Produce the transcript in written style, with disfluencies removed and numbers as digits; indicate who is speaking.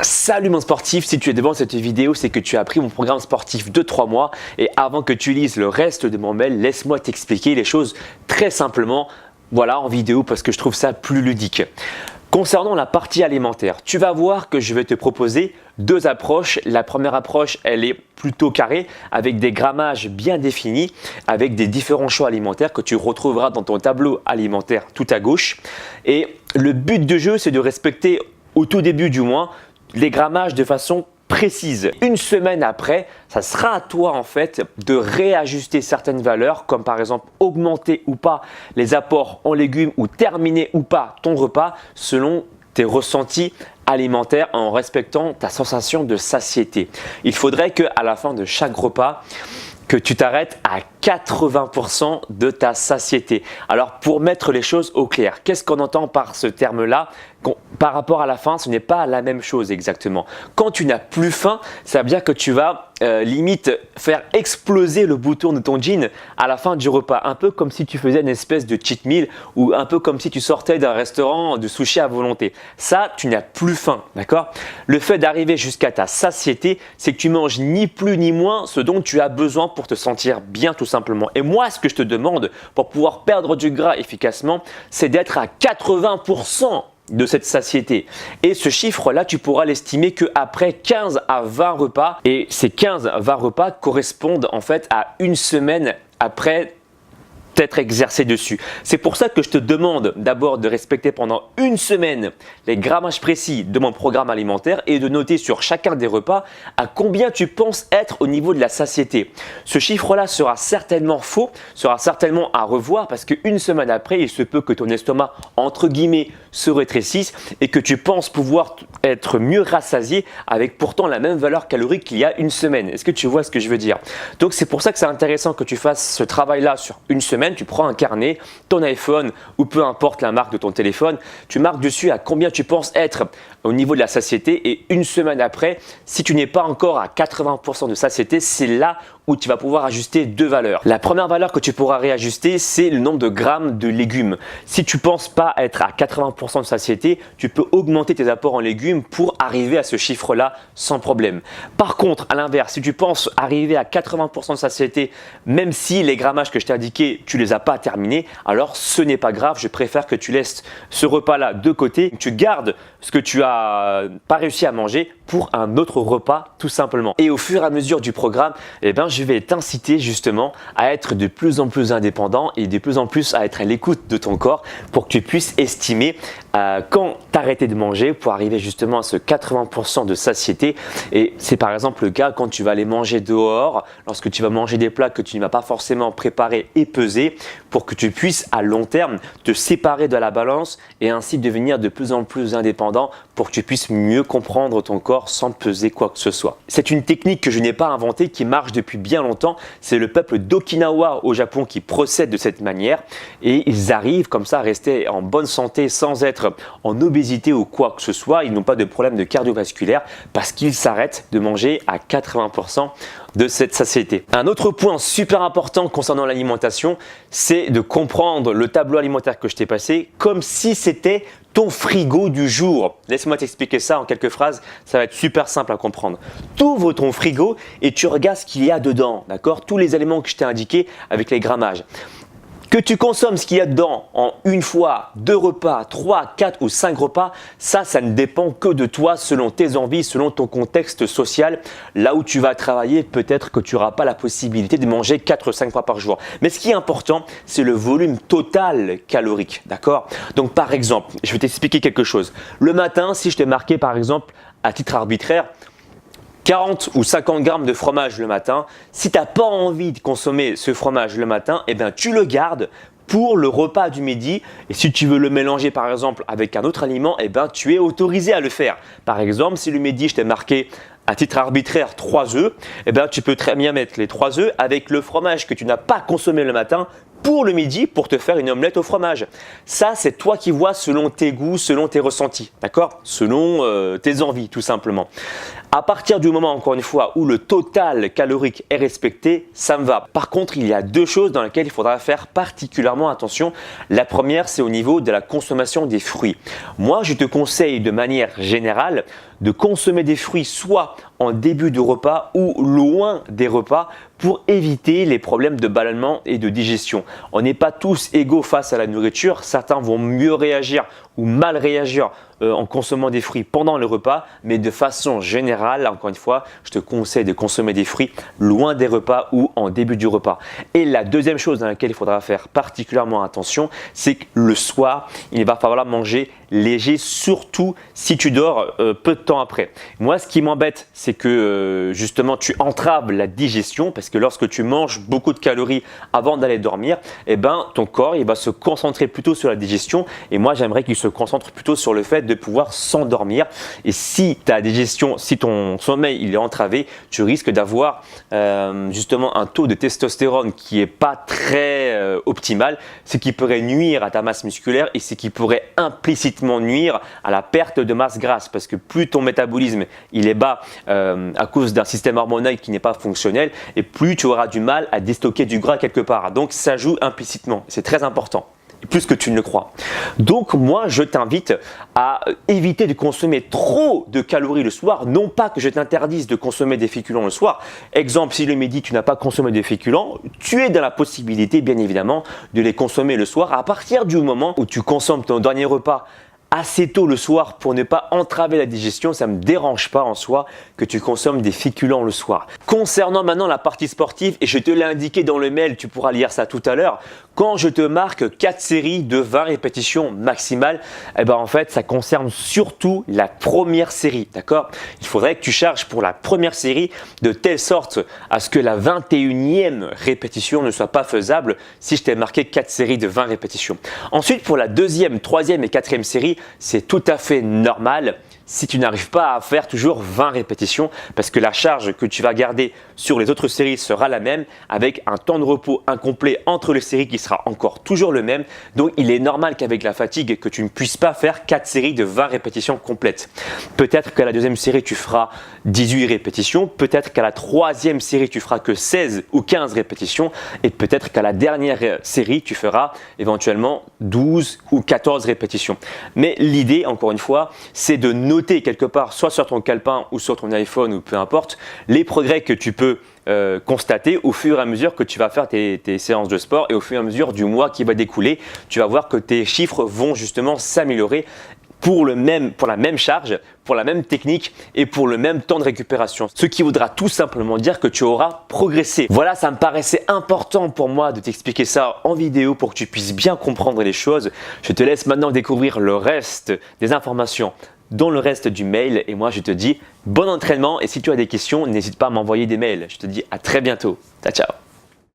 Speaker 1: Salut mon sportif, si tu es devant cette vidéo, c'est que tu as pris mon programme sportif de 3 mois et avant que tu lises le reste de mon mail, laisse-moi t'expliquer les choses très simplement, voilà, en vidéo parce que je trouve ça plus ludique. Concernant la partie alimentaire, tu vas voir que je vais te proposer deux approches. La première approche, elle est plutôt carrée avec des grammages bien définis, avec des différents choix alimentaires que tu retrouveras dans ton tableau alimentaire tout à gauche. Et le but du jeu, c'est de respecter au tout début du mois les grammages de façon précise. Une semaine après, ça sera à toi en fait de réajuster certaines valeurs comme par exemple augmenter ou pas les apports en légumes ou terminer ou pas ton repas selon tes ressentis alimentaires en respectant ta sensation de satiété. Il faudrait qu'à la fin de chaque repas, que tu t'arrêtes à 80% de ta satiété. Alors pour mettre les choses au clair, qu'est-ce qu'on entend par ce terme-là? Par rapport à la faim, ce n'est pas la même chose exactement. Quand tu n'as plus faim, ça veut dire que tu vas limite faire exploser le bouton de ton jean à la fin du repas. Un peu comme si tu faisais une espèce de cheat meal ou un peu comme si tu sortais d'un restaurant de sushi à volonté. Ça, tu n'as plus faim, d'accord? Le fait d'arriver jusqu'à ta satiété, c'est que tu manges ni plus ni moins ce dont tu as besoin pour te sentir bien tout simplement. Et moi, ce que je te demande pour pouvoir perdre du gras efficacement, c'est d'être à 80% de cette satiété. Et ce chiffre-là, tu pourras l'estimer qu'après 15 à 20 repas. Et ces 15 à 20 repas correspondent en fait à une semaine après t'être exercé dessus. C'est pour ça que je te demande d'abord de respecter pendant une semaine les grammages précis de mon programme alimentaire et de noter sur chacun des repas à combien tu penses être au niveau de la satiété. Ce chiffre-là sera certainement faux, sera certainement à revoir parce qu'une semaine après, il se peut que ton estomac, entre guillemets, se rétrécisse et que tu penses pouvoir être mieux rassasié avec pourtant la même valeur calorique qu'il y a une semaine. Est-ce que tu vois ce que je veux dire? Donc c'est pour ça que c'est intéressant que tu fasses ce travail-là sur une semaine. Tu prends un carnet, ton iPhone ou peu importe la marque de ton téléphone, tu marques dessus à combien tu penses être au niveau de la satiété et une semaine après, si tu n'es pas encore à 80% de satiété, c'est là où tu vas pouvoir ajuster deux valeurs. La première valeur que tu pourras réajuster, c'est le nombre de grammes de légumes. Si tu ne penses pas être à 80% de satiété, tu peux augmenter tes apports en légumes pour arriver à ce chiffre-là sans problème. Par contre, à l'inverse, si tu penses arriver à 80% de satiété, même si les grammages que je t'ai indiqués, tu ne les as pas terminés, alors ce n'est pas grave. Je préfère que tu laisses ce repas-là de côté. Tu gardes ce que tu n'as pas réussi à manger pour un autre repas tout simplement. Et au fur et à mesure du programme, je vais t'inciter justement à être de plus en plus indépendant et de plus en plus à être à l'écoute de ton corps pour que tu puisses estimer quand t'arrêter de manger pour arriver justement à ce 80% de satiété. Et c'est par exemple le cas quand tu vas aller manger dehors, lorsque tu vas manger des plats que tu ne vas pas forcément préparer et peser pour que tu puisses à long terme te séparer de la balance et ainsi devenir de plus en plus indépendant pour que tu puisses mieux comprendre ton corps sans peser quoi que ce soit. C'est une technique que je n'ai pas inventée, qui marche depuis bien longtemps. C'est le peuple d'Okinawa au Japon qui procède de cette manière et ils arrivent comme ça à rester en bonne santé sans être en obésité ou quoi que ce soit. Ils n'ont pas de problème de cardiovasculaire parce qu'ils s'arrêtent de manger à 80% de cette satiété. Un autre point super important concernant l'alimentation, c'est de comprendre le tableau alimentaire que je t'ai passé comme si c'était ton frigo du jour. Laisse-moi t'expliquer ça en quelques phrases, ça va être super simple à comprendre. Tu ouvres ton frigo et tu regardes ce qu'il y a dedans, d'accord? Tous les éléments que je t'ai indiqués avec les grammages. Que tu consommes ce qu'il y a dedans en une fois, deux repas, 3, 4 ou 5 repas, ça ne dépend que de toi selon tes envies, selon ton contexte social. Là où tu vas travailler, peut-être que tu n'auras pas la possibilité de manger 4 ou 5 fois par jour. Mais ce qui est important, c'est le volume total calorique, d'accord? Donc par exemple, je vais t'expliquer quelque chose. Le matin, si je t'ai marqué par exemple à titre arbitraire, 40 ou 50 grammes de fromage le matin, si tu n'as pas envie de consommer ce fromage le matin, tu le gardes pour le repas du midi. Et si tu veux le mélanger par exemple avec un autre aliment, tu es autorisé à le faire. Par exemple, si le midi je t'ai marqué à titre arbitraire 3 œufs, tu peux très bien mettre les 3 œufs avec le fromage que tu n'as pas consommé le matin pour le midi pour te faire une omelette au fromage. Ça, c'est toi qui vois selon tes goûts, selon tes ressentis, d'accord? Selon tes envies tout simplement. À partir du moment, encore une fois, où le total calorique est respecté, ça me va. Par contre, il y a deux choses dans lesquelles il faudra faire particulièrement attention. La première, c'est au niveau de la consommation des fruits. Moi, je te conseille de manière générale de consommer des fruits soit en début de repas ou loin des repas pour éviter les problèmes de ballonnement et de digestion. On n'est pas tous égaux face à la nourriture. Certains vont mieux réagir ou mal réagir en consommant des fruits pendant le repas, mais de façon générale, encore une fois, je te conseille de consommer des fruits loin des repas ou en début du repas. Et la deuxième chose dans laquelle il faudra faire particulièrement attention, c'est que le soir, il va falloir manger léger, surtout si tu dors peu de temps après. Moi, ce qui m'embête, c'est que justement, tu entraves la digestion parce que lorsque tu manges beaucoup de calories avant d'aller dormir, eh ben, ton corps il va se concentrer plutôt sur la digestion et moi, j'aimerais qu'il se concentre plutôt sur le fait de pouvoir s'endormir. Et si ta digestion, si ton sommeil il est entravé, tu risques d'avoir justement un taux de testostérone qui n'est pas très optimal, ce qui pourrait nuire à ta masse musculaire et ce qui pourrait implicitement nuire à la perte de masse grasse parce que plus ton métabolisme il est bas à cause d'un système hormonal qui n'est pas fonctionnel et plus tu auras du mal à déstocker du gras quelque part. Donc ça joue implicitement, c'est très important. Plus que tu ne le crois. Donc moi je t'invite à éviter de consommer trop de calories le soir, non pas que je t'interdise de consommer des féculents le soir. Exemple, si le midi tu n'as pas consommé de féculents, tu es dans la possibilité bien évidemment de les consommer le soir à partir du moment où tu consommes ton dernier repas assez tôt le soir pour ne pas entraver la digestion. Ça ne me dérange pas en soi que tu consommes des féculents le soir. Concernant maintenant la partie sportive, et je te l'ai indiqué dans le mail, tu pourras lire ça tout à l'heure, quand je te marque 4 séries de 20 répétitions maximales, eh ben en fait ça concerne surtout la première série, d'accord? Il faudrait que tu charges pour la première série de telle sorte à ce que la 21e répétition ne soit pas faisable si je t'ai marqué 4 séries de 20 répétitions. Ensuite pour la deuxième, troisième et quatrième série, c'est tout à fait normal si tu n'arrives pas à faire toujours 20 répétitions parce que la charge que tu vas garder sur les autres séries sera la même avec un temps de repos incomplet entre les séries qui sera encore toujours le même. Donc il est normal qu'avec la fatigue que tu ne puisses pas faire 4 séries de 20 répétitions complètes. Peut-être qu'à la deuxième série tu feras 18 répétitions, peut-être qu'à la troisième série tu feras que 16 ou 15 répétitions et peut-être qu'à la dernière série tu feras éventuellement 12 ou 14 répétitions. Mais l'idée encore une fois c'est de noter quelque part soit sur ton calepin ou sur ton iPhone ou peu importe les progrès que tu peux constater au fur et à mesure que tu vas faire tes séances de sport et au fur et à mesure du mois qui va découler, tu vas voir que tes chiffres vont justement s'améliorer pour la même charge, pour la même technique et pour le même temps de récupération. Ce qui voudra tout simplement dire que tu auras progressé. Voilà, ça me paraissait important pour moi de t'expliquer ça en vidéo pour que tu puisses bien comprendre les choses. Je te laisse maintenant découvrir le reste des informations dans le reste du mail et moi je te dis bon entraînement et si tu as des questions, n'hésite pas à m'envoyer des mails. Je te dis à très bientôt. Ciao, ciao.